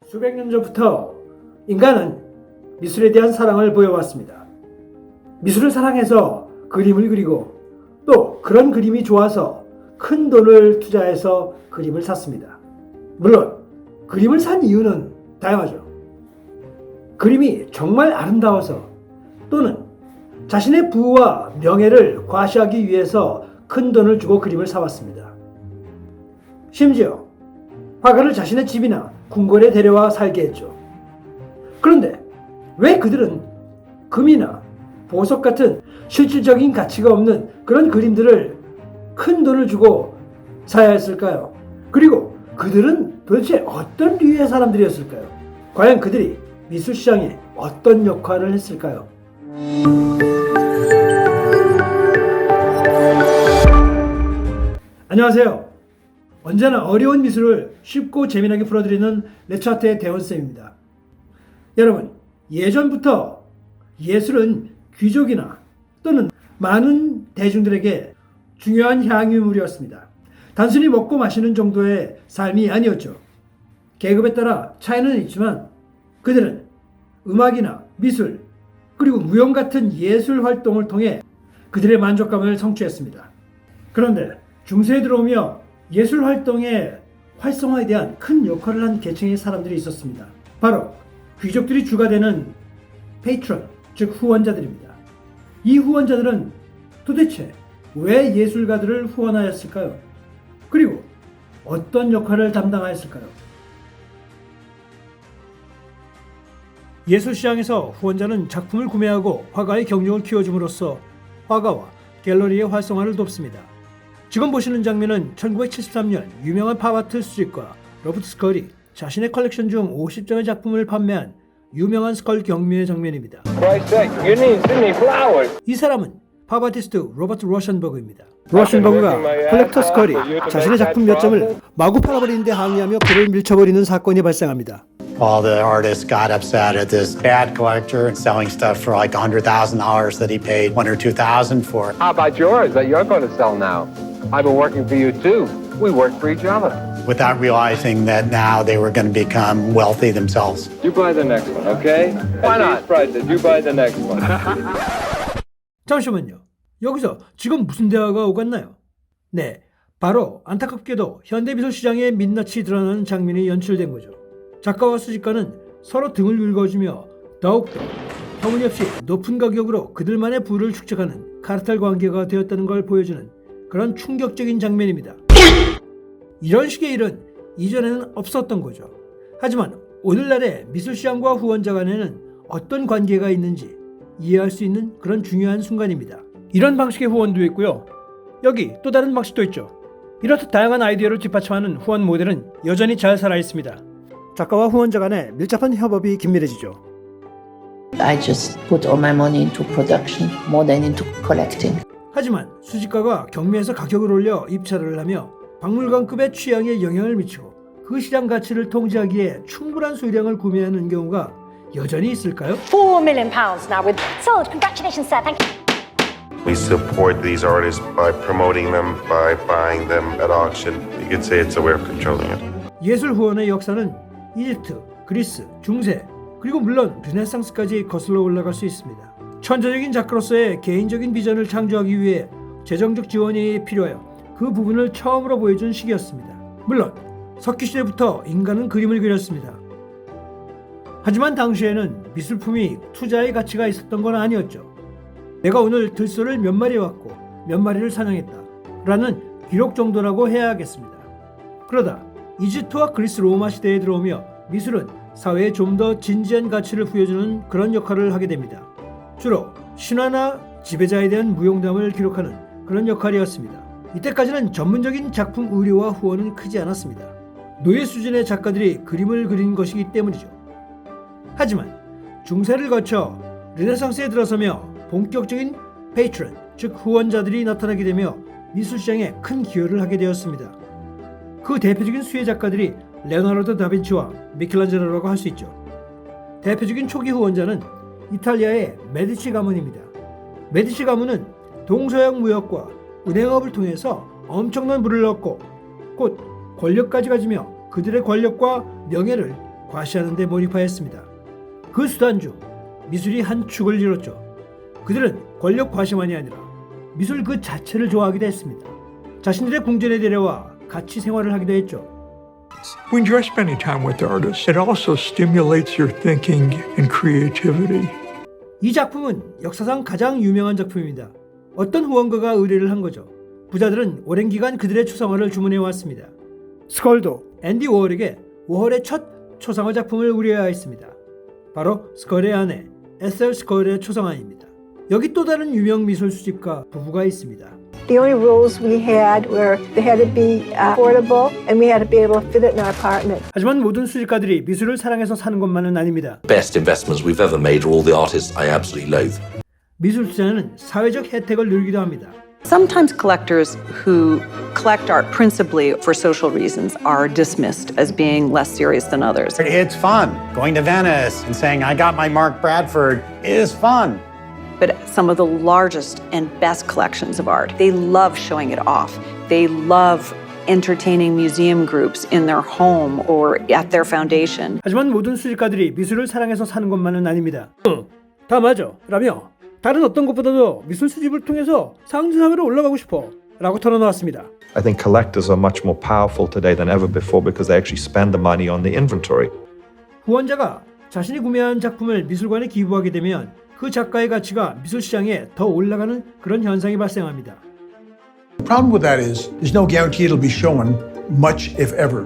수백 년 전부터 인간은 미술에 대한 사랑을 보여왔습니다. 미술을 사랑해서 그림을 그리고 또 그런 그림이 좋아서 큰 돈을 투자해서 그림을 샀습니다. 물론 그림을 산 이유는 다양하죠. 그림이 정말 아름다워서 또는 자신의 부와 명예를 과시하기 위해서 큰 돈을 주고 그림을 사왔습니다. 심지어 화가를 자신의 집이나 궁궐에 데려와 살게 했죠. 그런데 왜 그들은 금이나 보석 같은 실질적인 가치가 없는 그런 그림들을 큰 돈을 주고 사야 했을까요? 그리고 그들은 도대체 어떤 류의 사람들이었을까요? 과연 그들이 미술 시장에 어떤 역할을 했을까요? 안녕하세요. 언제나 어려운 미술을 쉽고 재미나게 풀어드리는 레츠아트의 대원쌤입니다. 여러분, 예전부터 예술은 귀족이나 또는 많은 대중들에게 중요한 향유물이었습니다. 단순히 먹고 마시는 정도의 삶이 아니었죠. 계급에 따라 차이는 있지만 그들은 음악이나 미술 그리고 무용 같은 예술 활동을 통해 그들의 만족감을 성취했습니다. 그런데 중세에 들어오며 예술 활동의 활성화에 대한 큰 역할을 한 계층의 사람들이 있었습니다. 바로 귀족들이 주가 되는 페이트런, 즉 후원자들입니다. 이 후원자들은 도대체 왜 예술가들을 후원하였을까요? 그리고 어떤 역할을 담당하였을까요? 예술시장에서 후원자는 작품을 구매하고 화가의 경력을 키워줌으로써 화가와 갤러리의 활성화를 돕습니다. 지금 보시는 장면은 1973년 유명한 팝아트 수집가 로버트 스컬이 자신의 컬렉션 중 50점의 작품을 판매한 유명한 스컬 경매의 장면입니다. 이 사람은 팝아티스트 로버트 로션버그입니다. 로션버그가 컬렉터 스컬이 자신의 작품 몇 점을 마구 팔아버리는데 항의하며 그를 밀쳐버리는 사건이 발생합니다. All the artists got upset at this bad collector selling stuff for like $100,000 that he paid $1,000 or $2,000 for. How about yours that you're going to sell now? I've been working for you too. We work for each other. Without realizing that now they were going to become wealthy themselves. You buy the next one, okay? Why not? Prices. You buy the next one. 잠시만요. 여기서 지금 무슨 대화가 오갔나요? 네, 바로 안타깝게도 현대미술 시장의 민낯이 드러나는 장면이 연출된 거죠. 작가와 수집가는 서로 등을 긁어주며 더욱더 터무니없이 높은 가격으로 그들만의 부를 축적하는 카르텔 관계가 되었다는 걸 보여주는 그런 충격적인 장면입니다. 이런 식의 일은 이전에는 없었던 거죠. 하지만 오늘날의 미술시장과 후원자 간에는 어떤 관계가 있는지 이해할 수 있는 그런 중요한 순간입니다. 이런 방식의 후원도 있고요. 여기 또 다른 방식도 있죠. 이렇듯 다양한 아이디어를 뒷받침하는 후원 모델은 여전히 잘 살아있습니다. 작가와 후원자 간의 밀접한 협업이 긴밀해지죠. I just put all my money into production more than into collecting. 하지만 수집가가 경매에서 가격을 올려 입찰을 하며 박물관급의 취향에 영향을 미치고 그 시장 가치를 통제하기에 충분한 수량을 구매하는 경우가 여전히 있을까요? £4 million now with sold. Congratulations, sir. Thank you. We support these artists by promoting them, by buying them at auction. You could say it's a way of controlling it. 예술 후원의 역사는 이집트, 그리스, 중세, 그리고 물론 르네상스까지 거슬러 올라갈 수 있습니다. 천재적인 작가로서의 개인적인 비전을 창조하기 위해 재정적 지원이 필요하여 그 부분을 처음으로 보여준 시기였습니다. 물론 석기시대부터 인간은 그림을 그렸습니다. 하지만 당시에는 미술품이 투자의 가치가 있었던 건 아니었죠. 내가 오늘 들소를 몇 마리 왔고 몇 마리를 사냥했다 라는 기록 정도라고 해야 하겠습니다. 그러다 이집트와 그리스 로마 시대에 들어오며 미술은 사회에 좀 더 진지한 가치를 부여주는 그런 역할을 하게 됩니다. 주로 신화나 지배자에 대한 무용담을 기록하는 그런 역할이었습니다. 이때까지는 전문적인 작품 의뢰와 후원은 크지 않았습니다. 노예 수준의 작가들이 그림을 그린 것이기 때문이죠. 하지만 중세를 거쳐 르네상스에 들어서며 본격적인 페이트런, 즉 후원자들이 나타나게 되며 미술시장에 큰 기여를 하게 되었습니다. 그 대표적인 수혜 작가들이 레오나르도 다빈치와 미켈란젤로라고 할 수 있죠. 대표적인 초기 후원자는 이탈리아의 메디치 가문입니다. 메디치 가문은 동서양 무역과 은행업을 통해서 엄청난 부를 얻고 곧 권력까지 가지며 그들의 권력과 명예를 과시하는 데 몰입하였습니다. 그 수단 중 미술이 한 축을 이뤘죠. 그들은 권력 과시만이 아니라 미술 그 자체를 좋아하기도 했습니다. 자신들의 궁전에 데려와 같이 생활을 하기도 했죠. When you're spending time with artists, it also stimulates your thinking and creativity. 이 작품은 역사상 가장 유명한 작품입니다. 어떤 후원가가 의뢰를 한 거죠. 부자들은 오랜 기간 그들의 초상화를 주문해 왔습니다. 스컬도 앤디 워홀에게 워홀의 첫 초상화 작품을 의뢰하였습니다. 바로 스컬의 아내 에셀 스컬의 초상화입니다. 여기 또 다른 유명 미술 수집가 부부가 있습니다. The only rules we had were they had to be affordable and we had to be able to fit it in our apartment. 하지만 모든 수집가들이 미술을 사랑해서 사는 것만은 아닙니다. Best investments we've ever made are all the artists I absolutely loathe. 미술 투자는 사회적 혜택을 누리기도 합니다. Sometimes collectors who collect art principally for social reasons are dismissed as being less serious than others. It's fun. Going to Venice and saying, I got my Mark Bradford is fun. But some of the largest and best collections of art, they love showing it off. They love entertaining museum groups in their home or at their foundation. 하지만 모든 수집가들이 미술을 사랑해서 사는 것만은 아닙니다. 다 맞아. 라며 다른 어떤 것보다도 미술 수집을 통해서 상징상으로 올라가고 싶어 라고 털어놓았습니다. I think collectors are much more powerful today than ever before because they actually spend the money on the inventory. 후원자가 자신이 구매한 작품을 미술관에 기부하게 되면 그 작가의 가치가 미술 시장에 더 올라가는 그런 현상이 발생합니다. The problem with that is there's no guarantee it'll be shown much, if ever.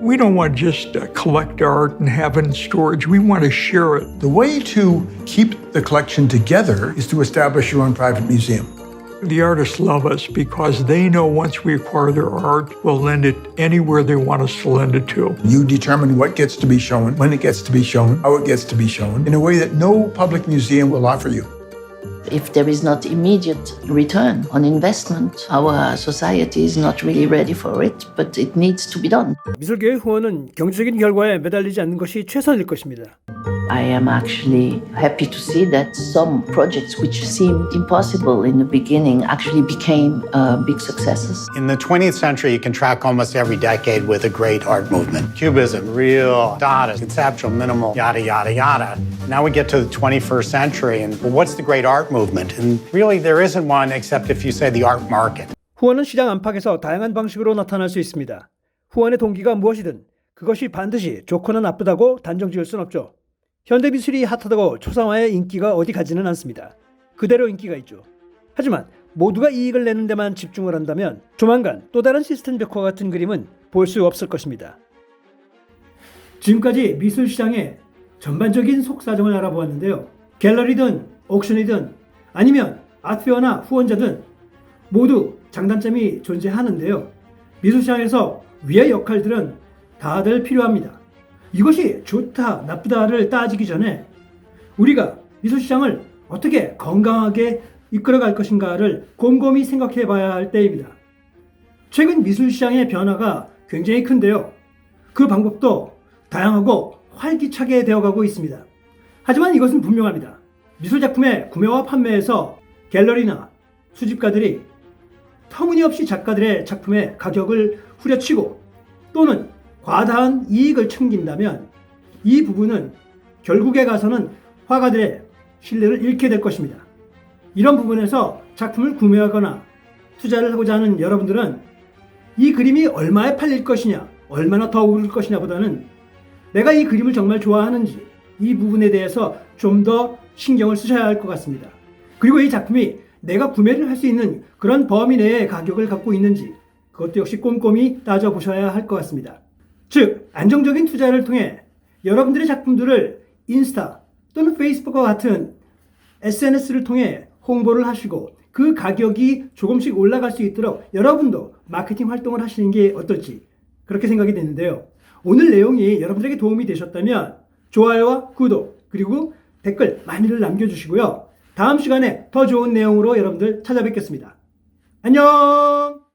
We don't want to just collect art and have it in storage. We want to share it. The way to keep the collection together is to establish your own private museum. The artists love us because they know once we acquire their art, we'll lend it anywhere they want us to lend it to. You determine what gets to be shown, when it gets to be shown, how it gets to be shown, in a way that no public museum will offer you. If there is not immediate return on investment, our society is not really ready for it, but it needs to be done. 미술계의 후원은 경제적인 결과에 매달리지 않는 것이 최선일 것입니다. I am actually happy to see that some projects which seemed impossible in the beginning actually became big successes. In the 20th century, you can track almost every decade with a great art movement. Cubism, real, Dada, conceptual, minimal, yada, yada, yada. Now we get to the 21st century, and well, what's the great art movement? And really, there isn't one except if you say the art market. 후원은 시장 안팎에서 다양한 방식으로 나타날 수 있습니다. 후원의 동기가 무엇이든 그것이 반드시 좋거나 나쁘다고 단정 지을 순 없죠. 현대 미술이 핫하다고 초상화의 인기가 어디 가지는 않습니다. 그대로 인기가 있죠. 하지만 모두가 이익을 내는 데만 집중을 한다면 조만간 또 다른 시스템 벽화 같은 그림은 볼 수 없을 것입니다. 지금까지 미술 시장의 전반적인 속사정을 알아보았는데요. 갤러리든 옥션이든 아니면 아트페어나 후원자든 모두 장단점이 존재하는데요. 미술 시장에서 위의 역할들은 다들 필요합니다. 이것이 좋다, 나쁘다를 따지기 전에 우리가 미술시장을 어떻게 건강하게 이끌어갈 것인가를 곰곰이 생각해 봐야 할 때입니다. 최근 미술시장의 변화가 굉장히 큰데요. 그 방법도 다양하고 활기차게 되어가고 있습니다. 하지만 이것은 분명합니다. 미술작품의 구매와 판매에서 갤러리나 수집가들이 터무니없이 작가들의 작품의 가격을 후려치고 또는 과다한 이익을 챙긴다면 이 부분은 결국에 가서는 화가들의 신뢰를 잃게 될 것입니다. 이런 부분에서 작품을 구매하거나 투자를 하고자 하는 여러분들은 이 그림이 얼마에 팔릴 것이냐, 얼마나 더 오를 것이냐 보다는 내가 이 그림을 정말 좋아하는지 이 부분에 대해서 좀 더 신경을 쓰셔야 할 것 같습니다. 그리고 이 작품이 내가 구매를 할 수 있는 그런 범위 내의 가격을 갖고 있는지 그것도 역시 꼼꼼히 따져보셔야 할 것 같습니다. 즉, 안정적인 투자를 통해 여러분들의 작품들을 인스타 또는 페이스북과 같은 SNS를 통해 홍보를 하시고 그 가격이 조금씩 올라갈 수 있도록 여러분도 마케팅 활동을 하시는 게 어떨지 그렇게 생각이 되는데요. 오늘 내용이 여러분들에게 도움이 되셨다면 좋아요와 구독 그리고 댓글 많이들 남겨주시고요. 다음 시간에 더 좋은 내용으로 여러분들 찾아뵙겠습니다. 안녕!